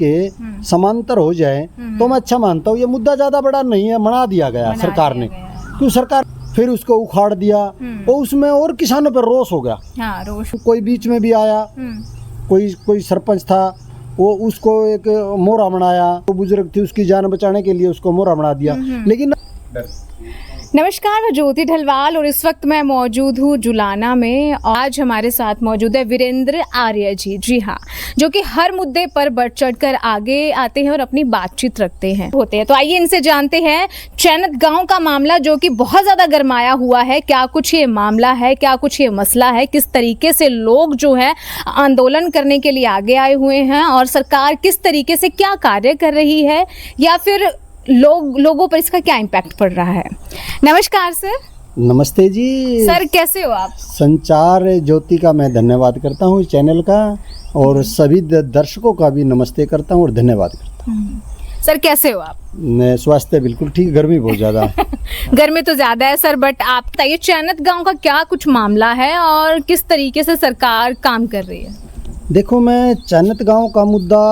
के समांतर हो जाए तो मैं अच्छा मानता हूँ। ये मुद्दा ज्यादा बड़ा नहीं है, मना दिया गया सरकार ने, क्यों सरकार फिर उसको उखाड़ दिया और उसमें और किसानों पर रोष हो गया। हाँ, रोष। कोई बीच में भी आया, कोई सरपंच था, वो उसको एक मोहरा बनाया, वो बुजुर्ग थी उसकी जान बचाने के लिए उसको मोहरा बना दिया। लेकिन नमस्कार, मैं ज्योति ढलवाल और इस वक्त मैं मौजूद हूँ जुलाना में। आज हमारे साथ मौजूद है वीरेंद्र आर्य जी हाँ, जो कि हर मुद्दे पर बढ़ चढ़कर आगे आते हैं और अपनी बातचीत रखते हैं तो आइए इनसे जानते हैं चैनत गांव का मामला, जो कि बहुत ज़्यादा गरमाया हुआ है। क्या कुछ ये मामला है, क्या कुछ ये मसला है, किस तरीके से लोग जो है आंदोलन करने के लिए आगे आए हुए हैं और सरकार किस तरीके से क्या कार्य कर रही है, या फिर लोगों पर इसका क्या इम्पैक्ट पड़ रहा है। नमस्कार सर। नमस्ते जी सर, कैसे हो आप? संचार ज्योति का मैं धन्यवाद करता हूँ चैनल का, और सभी दर्शकों का भी नमस्ते करता हूँ और धन्यवाद करता हूँ। सर, कैसे हो आप? स्वास्थ्य बिल्कुल ठीक, गर्मी बहुत ज्यादा गर्मी तो ज्यादा है सर, बट आप बताइए चैनत गांव का क्या कुछ मामला है और किस तरीके से सरकार काम कर रही है? देखो, मैं चैनत गांव का मुद्दा,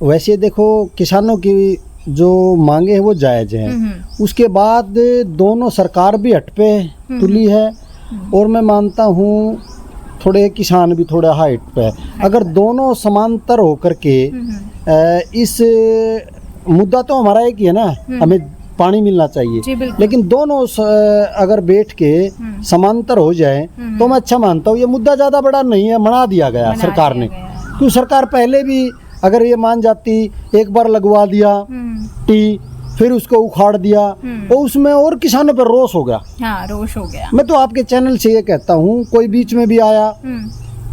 वैसे देखो किसानों की जो मांगे है वो जायज हैं, उसके बाद दोनों सरकार भी हट पे तुली है, और मैं मानता हूँ थोड़े किसान भी थोड़ा हाइट पे है। अगर दोनों समांतर होकर के इस मुद्दा तो हमारा एक ही है ना, हमें पानी मिलना चाहिए, लेकिन दोनों अगर बैठ के समांतर हो जाए तो मैं अच्छा मानता हूँ। ये मुद्दा ज़्यादा बड़ा नहीं है, मना दिया गया सरकार ने, क्यों सरकार पहले भी अगर ये मान जाती, एक बार लगवा दिया टी, फिर उसको उखाड़ दिया और उसमें और किसानों पर रोष हो गया। हाँ, रोष हो गया। मैं तो आपके चैनल से ये कहता हूँ, कोई बीच में भी आया,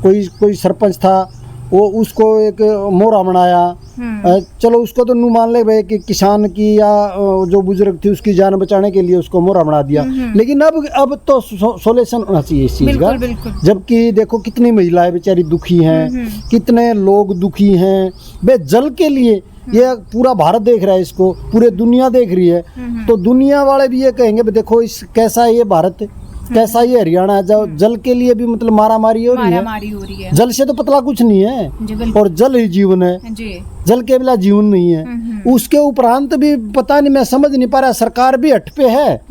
कोई सरपंच था, वो उसको एक मोहरा बनाया, चलो उसको तो नू मान ले भाई कि किसान की या जो बुजुर्ग थी उसकी जान बचाने के लिए उसको मोहरा बना दिया। लेकिन अब तो सोल्यूशन होना चाहिए इस चीज का। जबकि देखो कितनी महिलाएं बेचारी दुखी हैं, कितने लोग दुखी हैं बे जल के लिए। ये पूरा भारत देख रहा है इसको, पूरे दुनिया देख रही है, तो दुनिया वाले भी ये कहेंगे देखो इस कैसा है ये भारत, कैसा ये हरियाणा है, जो जल के लिए भी मतलब मारामारी हो रही है। जल से तो पतला कुछ नहीं है, और जल ही जीवन है, जल के बिना जीवन नहीं है। उसके उपरांत भी पता नहीं, मैं समझ नहीं पा रहा, सरकार भी हट पे है।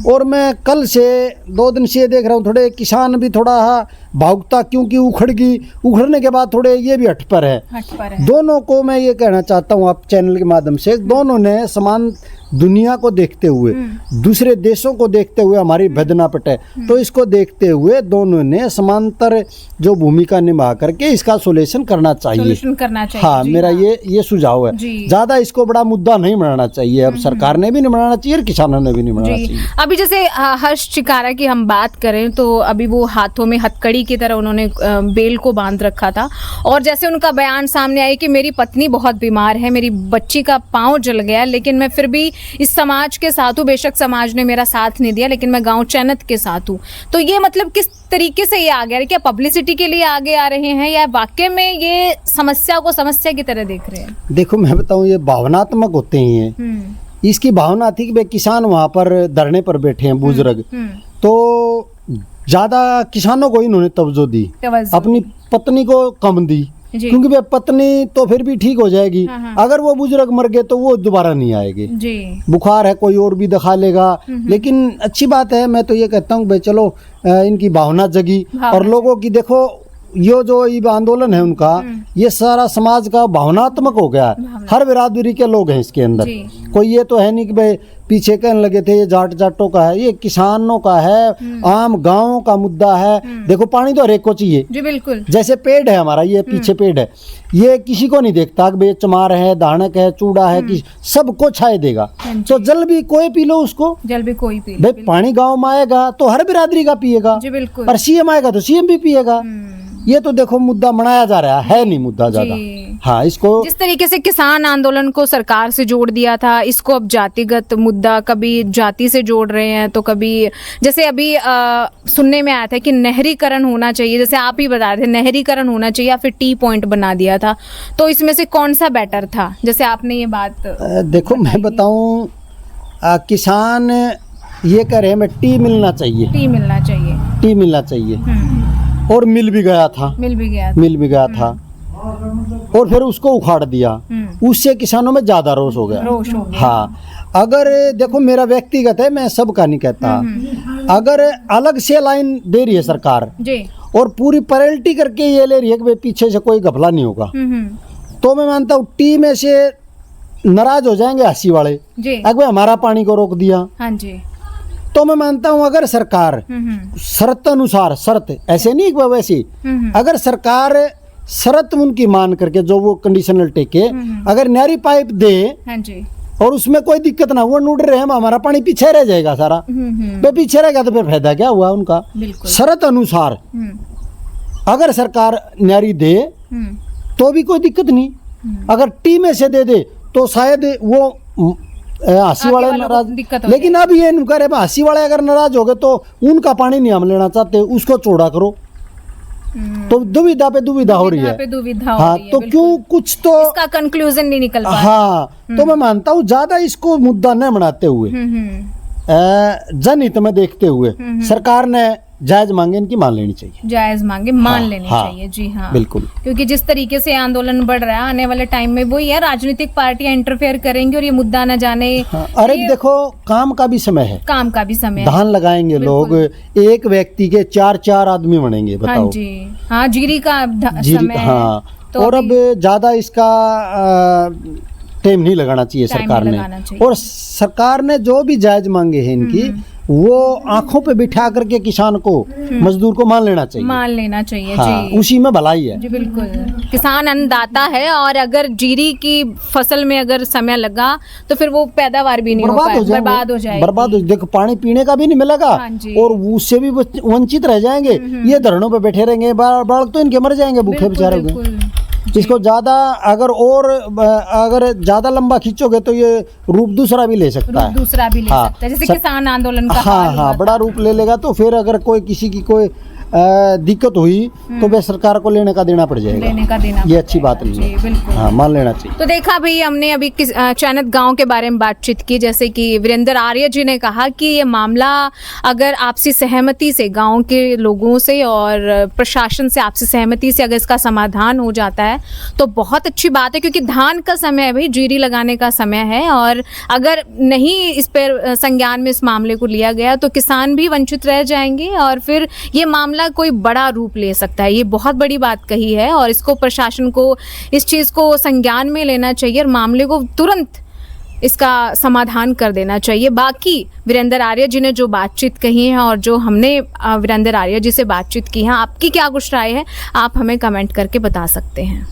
और मैं कल से 2 दिन से देख रहा हूँ थोड़े किसान भी थोड़ा भागता, क्योंकि उखड़ने के बाद थोड़े ये भी हट पर है। दोनों को मैं ये कहना चाहता हूँ आप चैनल के माध्यम से, दोनों ने समान दुनिया को देखते हुए, दूसरे देशों को देखते हुए, हमारी वेदना पटे तो इसको देखते हुए दोनों ने समांतर जो भूमिका निभा करके इसका सोल्यूशन करना चाहिए। हाँ, मेरा ये सुझाव है। ज्यादा इसको बड़ा मुद्दा नहीं बनाना चाहिए। अब सरकार ने भी नहीं बनाना चाहिए और किसानों ने भी नहीं बनाना चाहिए। अभी जैसे हर्ष चिकारा की हम बात करें तो अभी वो हाथों में हथकड़ी की तरह उन्होंने बेल को बांध रखा था, और जैसे उनका बयान सामने आया कि मेरी पत्नी बहुत बीमार है, मेरी बच्ची का पाँव जल गया, लेकिन मैं फिर भी इस समाज के साथ हूँ। बेशक समाज ने मेरा साथ नहीं दिया, लेकिन मैं गांव चैनत के साथ हूँ। तो ये मतलब किस तरीके से ये आ गया? क्या पब्लिसिटी के लिए आगे आ रहे हैं, या वाकई में ये समस्या को समस्या की तरह देख रहे हैं? देखो, मैं बताऊँ, ये भावनात्मक होते हैं। इसकी भावना थी कि किसान वहाँ पर धरने पर बैठे हैं बुजुर्ग, तो ज्यादा किसानों को इन्होंने तवज्जो दी, अपनी पत्नी को कम दी, क्योंकि वे पत्नी तो फिर भी ठीक हो जाएगी। अगर वो बुजुर्ग मर गए तो वो दोबारा नहीं आएगी। बुखार है कोई और भी दिखा लेगा। लेकिन अच्छी बात है, मैं तो ये कहता हूँ भाई चलो इनकी भावना जगी, और लोगों की देखो ये जो आंदोलन है उनका, ये सारा समाज का भावनात्मक हो गया। हर बिरादरी के लोग हैं इसके अंदर। कोई ये तो है नहीं कि भाई पीछे कहने लगे थे ये जाटों का है, ये किसानों का है, आम गाँव का मुद्दा है। देखो, पानी तो हर एक को चाहिए जी, बिल्कुल। जैसे पेड़ है हमारा, ये पीछे पेड़ है, ये किसी को नहीं देखता कि भाई चमार है, धानक है, चूड़ा है, कि सबको छाए देगा। तो जल भी कोई पी लो उसको, जल भी कोई पी भाई पानी गाँव में आएगा तो हर बिरादरी का पिएगा, और सीएम आएगा तो सीएम भी पिएगा। ये तो देखो मुद्दा मनाया जा रहा है नहीं मुद्दा ज्यादा। हाँ, इसको जिस तरीके से किसान आंदोलन को सरकार से जोड़ दिया था, इसको अब जातिगत मुद्दा, कभी जाति से जोड़ रहे हैं तो कभी जैसे अभी सुनने में आया था कि नहरीकरण होना चाहिए, जैसे आप ही बता रहे थे नहरीकरण होना चाहिए, या फिर टी पॉइंट बना दिया था। तो इसमें से कौन सा बेटर था? जैसे आपने ये बात देखो, मैं बताऊं, किसान ये कह रहे हैं टी मिलना चाहिए, टी मिलना चाहिए, और मिल भी गया था। और फिर उसको उखाड़ दिया, उससे किसानों में ज्यादा रोष हो गया। रोष हो गया। हाँ, अगर देखो मेरा व्यक्तिगत है, मैं सबका नहीं कहता, अगर अलग से लाइन दे रही है सरकार जी। और पूरी पेनल्टी करके ये ले रही है कि भाई पीछे से कोई घपला नहीं होगा, तो मैं मानता हूँ टी में से नाराज हो जाएंगे हंसी वाले जी। अगर हमारा पानी को रोक दिया। हाँ जी। तो मैं मानता हूँ अगर सरकार शर्त अनुसार, शर्त ऐसे नहीं कि वैसी, अगर सरकार शर्त उनकी मान करके जो वो कंडीशनल टेके, अगर नहरी पाइप दे, हाँ जी, और उसमें कोई दिक्कत ना, वो नूड रहे हम, हमारा पानी पीछे रह जाएगा सारा, वे पीछे रहेगा तो फिर फायदा क्या हुआ उनका। शर्त अनुसार अगर सरकार नहरी दे तो भी कोई दिक्कत नहीं, अगर टी में से दे दे तो शायद वो हंसी वाले नाराज, लेकिन अब ये नहीं करे, हंसी वाले अगर नाराज हो गए तो उनका पानी नहीं हम लेना चाहते, उसको चौड़ा करो, तो दुविधा पे दुविधा हो रही है। हाँ, तो क्यों कुछ तो इसका कंक्लूजन नहीं निकल पा। हाँ, तो मैं मानता हूँ ज्यादा इसको मुद्दा न बनाते हुए, जनहित में देखते हुए सरकार ने जायज मांगे इनकी मान लेनी चाहिए, जायज मांगे मान लेनी चाहिए। जी हाँ, बिल्कुल, क्योंकि जिस तरीके से आंदोलन बढ़ रहा है, आने वाले टाइम में वही है, राजनीतिक पार्टियां इंटरफेयर करेंगी और ये मुद्दा न जाने। अरे देखो, काम का भी समय है, काम का भी समय, धान लगाएंगे लोग, एक व्यक्ति के 4 आदमी बनेंगे, बताओ। हाँ जी, हाँ, जीरी का समय है। हाँ, तो और अब ज्यादा इसका टाइम नहीं लगाना चाहिए सरकार ने, और सरकार ने जो भी जायज मांगे हैं इनकी, वो आंखों पे बिठा करके किसान को, मजदूर को मान लेना चाहिए। हाँ, जी, उसी में भलाई है। जी बिल्कुल, किसान अन्नदाता है, और अगर जीरी की फसल में अगर समय लगा तो फिर वो पैदावार भी नहीं बर्बाद हो जाएगी। देखो, पानी पीने का भी नहीं मिलेगा, और उससे भी वंचित रह जाएंगे। ये धरनों पे बैठे रहेंगे, बालक तो इनके मर जाएंगे भूखे बेचारे। इसको ज्यादा अगर ज्यादा लंबा खींचोगे तो ये रूप दूसरा भी ले सकता है, जैसे किसान आंदोलन का। हाँ, बड़ा रूप ले लेगा। तो फिर अगर कोई किसी की कोई दिक्कत हुई तो वे सरकार को लेने का देना पड़ जाएगा, ये अच्छी बात नहीं है। बिल्कुल, हाँ, मान लेना चाहिए। तो देखा भाई, हमने अभी चैनत गांव के बारे में बातचीत की, जैसे कि वीरेंद्र आर्य जी ने कहा कि ये मामला अगर आपसी सहमति से, गांव के लोगों से और प्रशासन से आपसी सहमति से अगर इसका समाधान हो जाता है तो बहुत अच्छी बात है, क्योंकि धान का समय है भाई, जीरी लगाने का समय है, और अगर नहीं इस पर संज्ञान में इस मामले को लिया गया तो किसान भी वंचित रह जाएंगे, और फिर ये मामला कोई बड़ा रूप ले सकता है। ये बहुत बड़ी बात कही है, और इसको प्रशासन को इस चीज को संज्ञान में लेना चाहिए और मामले को तुरंत इसका समाधान कर देना चाहिए। बाकी वीरेंद्र आर्य जी ने जो बातचीत कही है, और जो हमने वीरेंद्र आर्य जी से बातचीत की है, आपकी क्या कुछ राय है, आप हमें कमेंट करके बता सकते हैं।